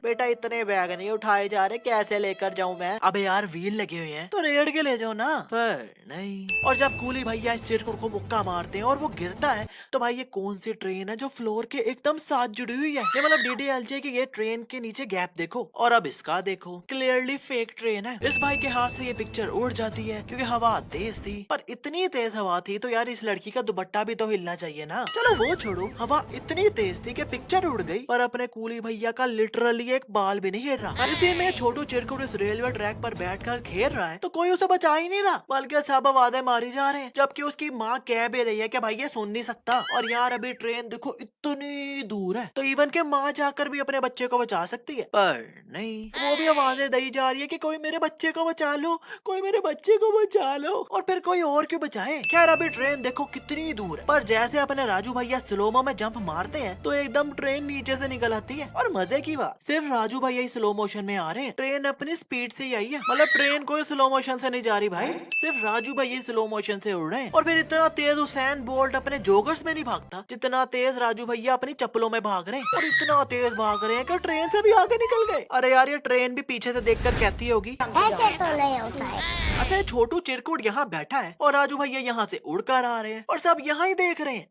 बेटा इतने बैग नहीं उठाए जा रहे, कैसे लेकर जाऊं मैं? अबे यार व्हील लगे हुए हैं तो रेड़ के ले जाओ ना। पर नहीं। और जब कूली भैया इस चिरकुट को मुक्का मारते हैं और वो गिरता है तो भाई ये कौन सी ट्रेन है जो फ्लोर के एकदम साथ जुड़ी हुई है? ये मतलब डीडीएलजे की ये ट्रेन के नीचे गैप देखो और अब इसका देखो, क्लियरली फेक ट्रेन है। इस भाई के हाथ से ये पिक्चर उड़ जाती है क्योंकि हवा तेज थी, पर इतनी तेज हवा थी तो यार इस लड़की का दुपट्टा भी तो हिलना चाहिए ना। चलो वो छोड़ो, हवा इतनी तेज थी कि पिक्चर उड़ गई पर अपने कूली भैया का लिटरली एक बाल भी नहीं हिल रहा। इसी में छोटू चिरकुट इस रेलवे ट्रैक पर बैठकर खेल रहा है तो कोई उसे बचा ही नहीं रहा, बल्कि सब आवाजें मारी जा रहे हैं, जबकि उसकी माँ कह भी रही है कि भाई ये सुन नहीं सकता। और यार अभी ट्रेन देखो इतनी दूर है तो इवन के माँ जाकर भी अपने बच्चे को बचा सकती है, पर नहीं, वो भी आवाजें दी जा रही है कि कोई मेरे बच्चे को बचा लो, कोई मेरे बच्चे को बचा लो। और फिर कोई और क्यों बचाए? खैर अभी ट्रेन देखो कितनी दूर है, पर जैसे अपने राजू भैया स्लोमो में जंप मारते हैं तो एकदम ट्रेन नीचे से निकल आती है। और मजे की बात, सिर्फ राजू भैया ही स्लो मोशन में आ रहे हैं, ट्रेन अपनी स्पीड से ही आई है। मतलब ट्रेन कोई स्लो मोशन से नहीं जा रही भाई, सिर्फ राजू भैया स्लो मोशन से उड़ रहे हैं। और फिर इतना तेज हुसैन बोल्ट अपने जोगर्स में नहीं भागता जितना तेज राजू भैया अपनी चप्पलों में भाग रहे हैं, और इतना तेज भाग रहे हैं कि ट्रेन से भी आगे निकल गए। अरे यार ये ट्रेन भी पीछे से देखकर कहती होगी ऐसे तो नहीं होता है। अच्छा ये छोटू चिरकुट यहाँ बैठा है और राजू भैया यहाँ से उड़कर आ रहे हैं और सब यहाँ ही देख रहे हैं।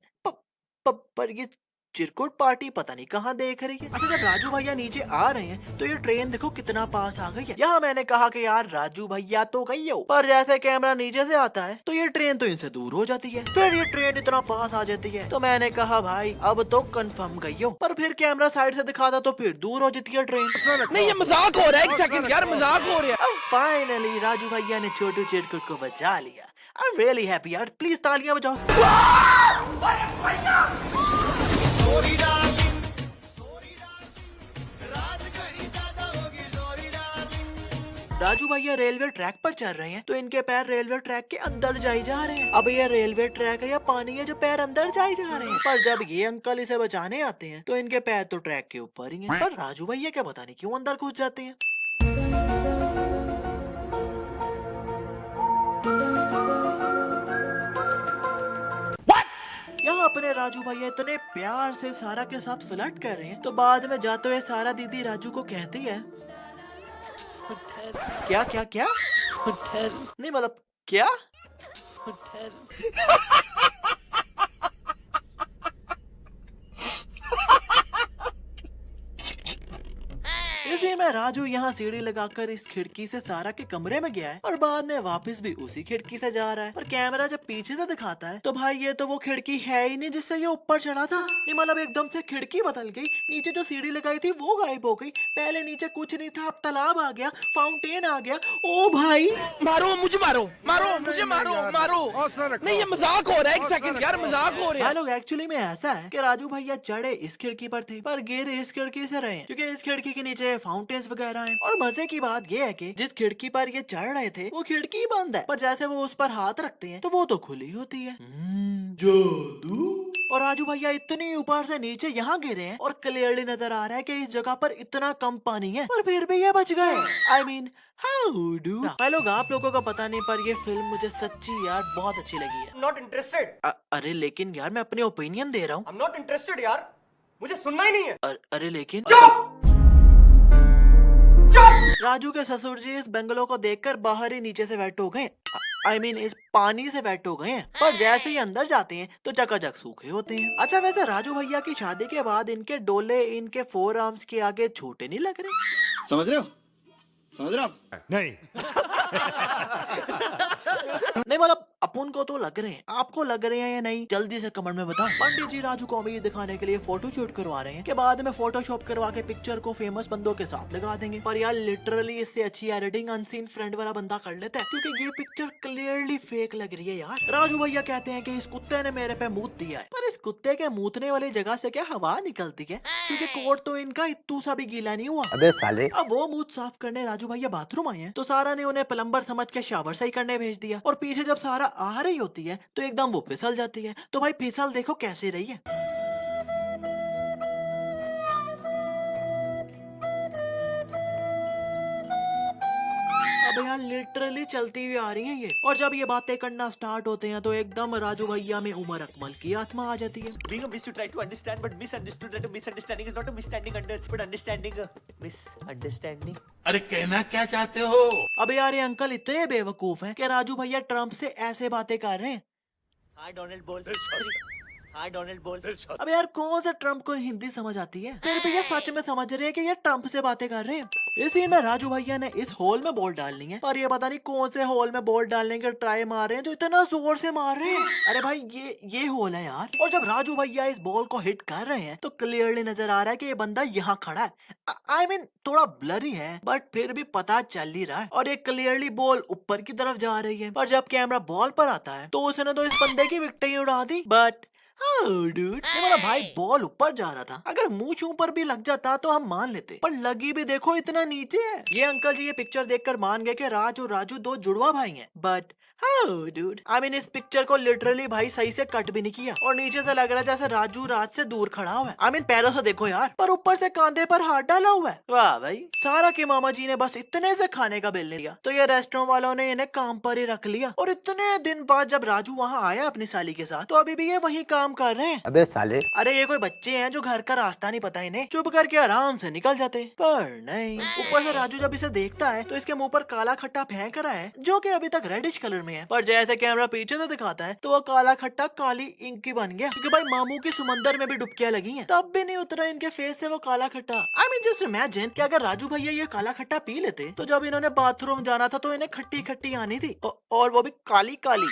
पर ये चिरकुट पार्टी पता नहीं कहाँ देख रही है। अच्छा जब राजू भैया नीचे आ रहे हैं तो ये ट्रेन देखो कितना पास आ गई है। यहाँ मैंने कहा कि यार राजू भैया तो गई हो, पर जैसे कैमरा नीचे से आता है तो ये ट्रेन तो इनसे दूर हो जाती है, फिर ये ट्रेन इतना पास आ जाती है तो मैंने कहा भाई अब तो कंफर्म गई हो, पर फिर कैमरा साइड से दिखाता तो फिर दूर हो जाती है ट्रेन। नहीं ये मजाक हो रहा है, एक सेकंड यार मजाक हो रहा है। अब फाइनली राजू भैया ने छोटू चिरकुट को बचा लिया। आई एम रियली हैप्पी यार, प्लीज तालियां बजाओ। राजू भैया रेलवे ट्रैक पर चल रहे हैं तो इनके पैर रेलवे ट्रैक के अंदर जाए जा रहे हैं। अब ये रेलवे ट्रैक है या पानी है जो पैर अंदर जाए जा रहे हैं? पर जब ये अंकल इसे बचाने आते हैं तो इनके पैर तो ट्रैक के ऊपर ही हैं। पर राजू भैया क्या पता नहीं क्यों अंदर घुस जाते हैं। यहाँ अपने राजू भैया इतने प्यार से सारा के साथ फ्लर्ट कर रहे हैं तो बाद में जाते हुए सारा दीदी राजू को कहती है क्या क्या क्या नहीं मतलब क्या? इसी में राजू यहाँ सीढ़ी लगाकर इस खिड़की से सारा के कमरे में गया है और बाद में वापस भी उसी खिड़की से जा रहा है। और कैमरा जब पीछे से दिखाता है तो भाई ये तो वो खिड़की है ही नहीं जिससे ये ऊपर चढ़ा था। नहीं मतलब एकदम से खिड़की बदल गई, नीचे जो सीढ़ी लगाई थी वो गायब हो गई, पहले नीचे कुछ नहीं था अब तालाब आ गया, फाउंटेन आ गया। ओ भाई मारो मुझे, मारो मारो मुझे, मारो मारो। नहीं ये मजाक हो रहा है, एक सेकंड यार मजाक हो रहा है। लोग एक्चुअली में ऐसा है कि राजू भैया चढ़े इस खिड़की पर थे पर गिर इस खिड़की से रहे हैं क्योंकि इस खिड़की के नीचे फाउंटेन्स वगैरह हैं। और मजे की बात ये है कि जिस खिड़की पर ये चढ़ रहे थे वो खिड़की बंद है, पर जैसे वो उस पर हाथ रखते हैं तो वो तो खुली होती है। जादू। और राजू भैया इतनी ऊपर से नीचे यहाँ गिरे हैं और क्लियरली नजर आ रहा है कि इस जगह पर इतना कम पानी है पर फिर भी ये बच गए। I mean how do. भाई लोग आप लोगों का पता नहीं पर ये फिल्म मुझे सच्ची यार बहुत अच्छी लगी है। Not interested. अरे लेकिन यार मैं अपने ओपिनियन दे रहा हूँ। आई एम नॉट इंटरेस्टेड यार, मुझे सुनना ही नहीं है। अरे लेकिन चुप! राजू के ससुर जी इस बंगलो को देखकर बाहर ही नीचे से वेट हो गए। आई मीन इस पानी से वेट हो गए हैं, पर जैसे ही अंदर जाते हैं तो चकाचक सूखे होते हैं। अच्छा वैसे राजू भैया की शादी के बाद इनके डोले इनके फोर आर्म्स के आगे छोटे नहीं लग रहे? समझ रहे हो? समझ रहे हो आप? नहीं। नहीं मतलब अपन को तो लग रहे हैं, आपको लग रहे हैं या नहीं जल्दी से कमेंट में बताओ। पंडित जी राजू को अमीर दिखाने के लिए फोटो शूट करवा रहे हैं कि बाद में फोटोशॉप करवा के पिक्चर को फेमस बंदों के साथ लगा देंगे। पर यार लिटरली इससे अच्छी एडिटिंग अनसीन फ्रेंड वाला बंदा कर लेता है क्योंकि ये पिक्चर क्लियरली फेक लग रही है यार। राजू भैया कहते हैं कि इस कुत्ते ने मेरे पे मूत दिया है, पर इस कुत्ते के मूतने वाली जगह से क्या हवा निकलती है क्योंकि कोट तो इनका इतू सा भी गीला नहीं हुआ। अबे साले। अब वो मूत साफ करने राजू भैया बाथरूम आए हैं तो सारा ने उन्हें प्लम्बर समझ के शावर सही करने भेज दिया और पीछे जब सारा आ रही होती है तो एकदम वो फिसल जाती है। तो भाई फिसल देखो कैसे रही है। अब अब यार लिटरली चलती हुई आ रही है ये। और जब ये बातें करना स्टार्ट होते हैं तो एकदम राजू भैया में उमर अकमल की आत्मा आ जाती है। Being a miss, you try to understand, but misunderstood. That a misunderstanding is not a misunderstanding under, but understanding a misunderstanding. अरे कहना क्या चाहते हो? अब यार ये अंकल इतने बेवकूफ हैं कि राजू भैया ट्रम्प से ऐसे बातें कर रहे हैं। Hi Donald, बोल। Hi Donald, बोल। अब यार कौन सा ट्रम्प को हिंदी समझ आती है? फिर भी ये सच में समझ रहे हैं कि ये ट्रम्प से बातें कर रहे हैं। इसी में राजू भैया ने इस होल में बॉल डालनी है और ये पता नहीं कौन से होल में बॉल डालने के ट्राई मार रहे हैं जो इतना जोर से मार रहे हैं। अरे भाई ये होल है यार। और जब राजू भैया इस बॉल को हिट कर रहे हैं तो क्लियरली नजर आ रहा है कि ये बंदा यहाँ खड़ा है। आई मीन थोड़ा ब्लरी है बट फिर भी पता चल ही रहा है। और ये क्लियरली बॉल ऊपर की तरफ जा रही है। पर जब कैमरा बॉल पर आता है तो उसने तो इस बंदे की विकेट ही उड़ा दी। बट डूड, ये मेरा भाई बॉल ऊपर जा रहा था। अगर मुंह छू पर भी लग जाता तो हम मान लेते, पर लगी भी देखो इतना नीचे है। ये अंकल जी ये पिक्चर देखकर मान गए कि राज और राजू दो जुड़वा भाई हैं। बट डूड, आई मीन इस पिक्चर को लिटरली भाई सही से कट भी नहीं किया और नीचे से लग रहा है जैसे राजू राज से दूर खड़ा हुआ है। आई मीन पैरों से देखो यार, पर ऊपर से कांधे पर हाथ डाला हुआ है। वाह भाई, सारा के मामा जी ने बस इतने से खाने का बिल लिया तो ये रेस्टोरेंट वालों ने इन्हें काम पर ही रख लिया। और इतने दिन बाद जब राजू वहाँ आया अपनी साली के साथ तो अभी भी ये वही काम कर रहे हैं। अबे साले, अरे ये कोई बच्चे हैं जो घर का रास्ता नहीं पता इन्हें, चुप करके आराम से निकल जाते। पर नहीं, ऊपर से राजू जब इसे देखता है तो इसके मुंह पर काला खट्टा फेंक रहा है जो कि अभी तक रेडिश कलर में है। पर जैसे कैमरा पीछे से दिखाता है तो वो काला खट्टा काली इंक की बन गया, क्योंकि भाई मामू की समंदर में भी डुबकियां लगी हैं तब भी नहीं उतरा इनके फेस से वो काला खट्टा। आई मीन जस्ट इमेजिन कि अगर राजू भैया ये काला खट्टा पी लेते तो जब इन्होंने बाथरूम जाना था तो इन्हें खट्टी खट्टी आनी थी और वो भी काली काली।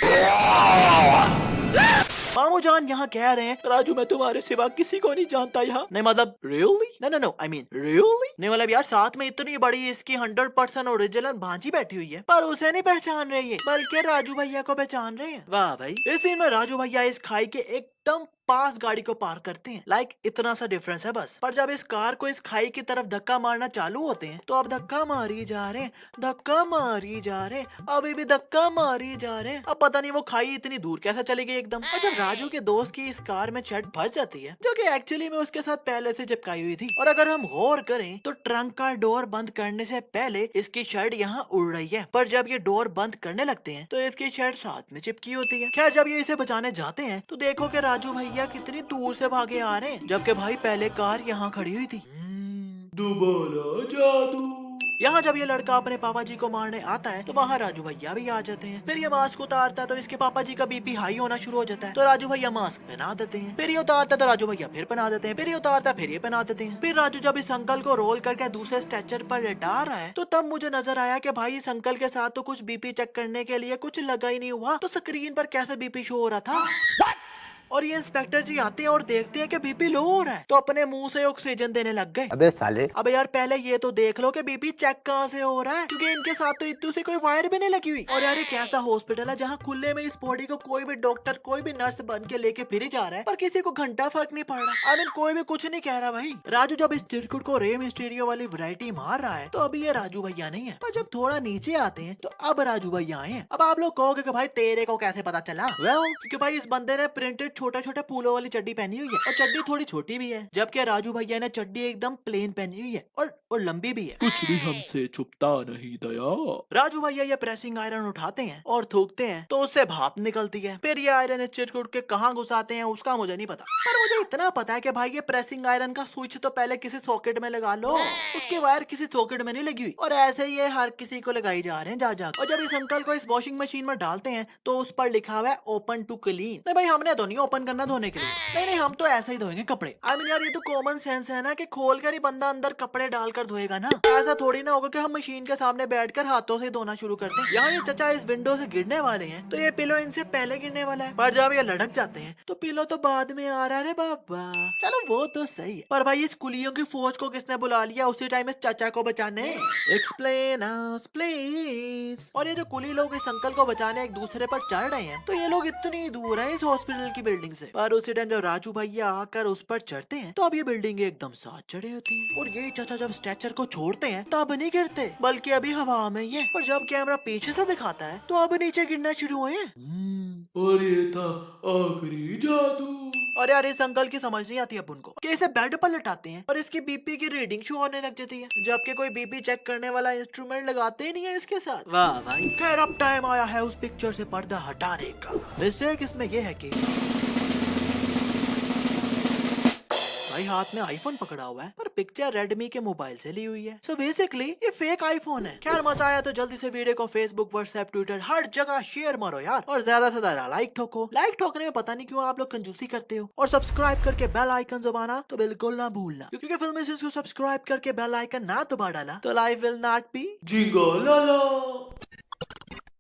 मामू जान यहाँ कह रहे हैं राजू मैं तुम्हारे सिवा किसी को नहीं जानता यहाँ। नहीं मतलब really? No I mean really नहीं, मतलब यार साथ में इतनी बड़ी इसकी 100% ओरिजिनल भांजी बैठी हुई है पर उसे नहीं पहचान रही है बल्कि राजू भैया को पहचान रहे हैं। वाह भाई, इस सीन में राजू भैया इस खाई के एकदम पास गाड़ी को पार करते हैं। लाइक इतना सा डिफरेंस है बस। पर जब इस कार को इस खाई की तरफ धक्का मारना चालू होते हैं तो अब धक्का मारी जा रहे हैं, धक्का मारी जा रहे हैं, अभी भी धक्का मारी जा रहे हैं। अब पता नहीं वो खाई इतनी दूर कैसे चली गई एकदम। और जब राजू के दोस्त की इस कार में छत फंस जाती है जो कि एक्चुअली में उसके साथ पहले से चिपकाई हुई थी। और अगर हम गौर करें तो ट्रंक का डोर बंद करने से पहले इसकी शर्ट यहाँ उड़ रही है, पर जब ये डोर बंद करने लगते हैं तो इसकी शर्ट साथ में चिपकी होती है। खैर जब ये इसे बचाने जाते हैं तो देखो कि राजू भैया कितनी दूर से भागे आ रहे हैं जबकि भाई पहले कार यहाँ खड़ी हुई थी। दोबारा जादू। यहाँ जब ये लड़का अपने पापा जी को मारने आता है तो वहाँ राजू भैया भी आ जाते हैं। फिर ये मास्क उतारता है तो इसके पापा जी का बीपी हाई होना शुरू हो जाता है तो राजू भैया मास्क पहना देते हैं। फिर ये उतारता है तो राजू भैया फिर पहना देते हैं। फिर ये उतारता है फिर ये पहना देते हैं। फिर राजू जब इस अंकल को रोल करके दूसरे स्ट्रेचर पर लेटा रहा है तो तब मुझे नजर आया कि भाई इस अंकल के साथ तो कुछ बीपी चेक करने के लिए कुछ लगा ही नहीं हुआ तो स्क्रीन पर कैसे बीपी शो हो रहा था। और ये इंस्पेक्टर जी आते हैं और देखते हैं कि बीपी लो हो रहा है तो अपने मुंह से ऑक्सीजन देने लग गए। अबे साले, अबे यार पहले ये तो देख लो कि बीपी चेक कहाँ से हो रहा है, क्योंकि इनके साथ तो इतनी से कोई वायर भी नहीं लगी हुई। और यार ये कैसा हॉस्पिटल है जहाँ खुले में इस बॉडी को कोई भी डॉक्टर कोई भी नर्स बन के लेके फिर जा रहा है पर किसी को घंटा फर्क नहीं पड़ रहा। आई मीन कोई भी कुछ नहीं कह रहा भाई। राजू जब इस चिरकुट को रे मिस्टीरियो वाली वैरायटी मार रहा है तो अभी ये राजू भैया नहीं है, पर जब थोड़ा नीचे आते हैं तो अब राजू भैया आए हैं। अब आप लोग कहोगे कि भाई तेरे को कैसे पता चला? वेल क्योंकि भाई इस बंदे ने प्रिंटेड छोटे छोटे फूलों वाली चड्डी पहनी हुई है और चड्डी थोड़ी छोटी भी है, जबकि राजू भैया ने चड्डी एकदम प्लेन पहनी हुई है और लंबी भी है। कुछ भी हमसे छुपता नहीं दया। राजू भैया ये प्रेसिंग आयरन उठाते हैं और थूकते हैं तो उससे भाप निकलती है। फिर ये आयरन इस चिरकुट के कहाँ घुसाते हैं उसका मुझे नहीं पता, पर मुझे इतना पता है कि भाई ये प्रेसिंग आयरन का स्विच तो पहले किसी सॉकेट में लगा लो, उसकी वायर किसी सॉकेट में नहीं लगी हुई और ऐसे ही ये हर किसी को लगाई जा रहे हैं जा। और जब इस अंकल को इस वॉशिंग मशीन में डालते हैं तो उस पर लिखा हुआ है ओपन टू क्लीन। नहीं भाई हमने तो नहीं ओपन करना धोने के लिए, नहीं हम तो ऐसा ही धोएंगे कपड़े। आई मीन यार ये तो कॉमन सेंस है ना कि खोल कर ही बंदा अंदर कपड़े डालकर धोएगा ना, ऐसा थोड़ी ना होगा कि हम मशीन के सामने बैठकर हाथों से धोना शुरू करते हैं। यहाँ ये चचा इस विंडो से गिरने वाले हैं तो ये पिलो इनसे पहले गिरने वाला है, पर जब ये लटक जाते हैं तो पिलो तो बाद में आ रहा है। बाबा चलो वो तो सही है, पर भाई इस कुलियों की फौज को किसने बुला लिया उसी टाइम इस चाचा को बचाने? Explain us please. और ये जो कुली लोग इस अंकल को बचाने एक दूसरे पर चढ़ रहे हैं तो ये लोग इतनी दूर है इस हॉस्पिटल की बिल्डिंग से, पर उसी टाइम जब राजू भैया आकर उस पर चढ़ते हैं तो अब ये बिल्डिंग एकदम साथ चढ़े होती है। और ये चाचा जब स्ट्रेचर को छोड़ते हैं तब नहीं गिरते बल्कि अभी हवा में ही है, और जब कैमरा पीछे से दिखाता है तो अब नीचे गिरना शुरू हुए हैं। और ये था आखिरी जादू। और यार इस अंकल की समझ नहीं आती अब उनको कि इसे बेड पर लटाते हैं और इसकी बीपी की रीडिंग शो होने लग जाती है, जबकि कोई बीपी चेक करने वाला इंस्ट्रूमेंट लगाते ही नहीं है इसके साथ। वाह भाई। खैर अब टाइम आया है उस पिक्चर से पर्दा हटाने का। मिस्टेक इसमें यह है कि भाई हाथ में आईफोन पकड़ा हुआ है पर पिक्चर रेडमी के मोबाइल से ली हुई है। सो बेसिकली ये फेक आईफोन है। खैर मजा आया तो जल्दी से वीडियो को फेसबुक, व्हाट्सएप, ट्विटर हर जगह शेयर मारो यार, और ज्यादा से ज्यादा लाइक ठोको। लाइक ठोकने में पता नहीं क्यों आप लोग कंजूसी करते हो, और सब्सक्राइब करके बेल आइकन दबाना तो बिल्कुल ना भूलना, क्योंकि फिल्म को सब्सक्राइब करके बेल आइकन ना दबा डाला तो life will not be ginkgo Lala.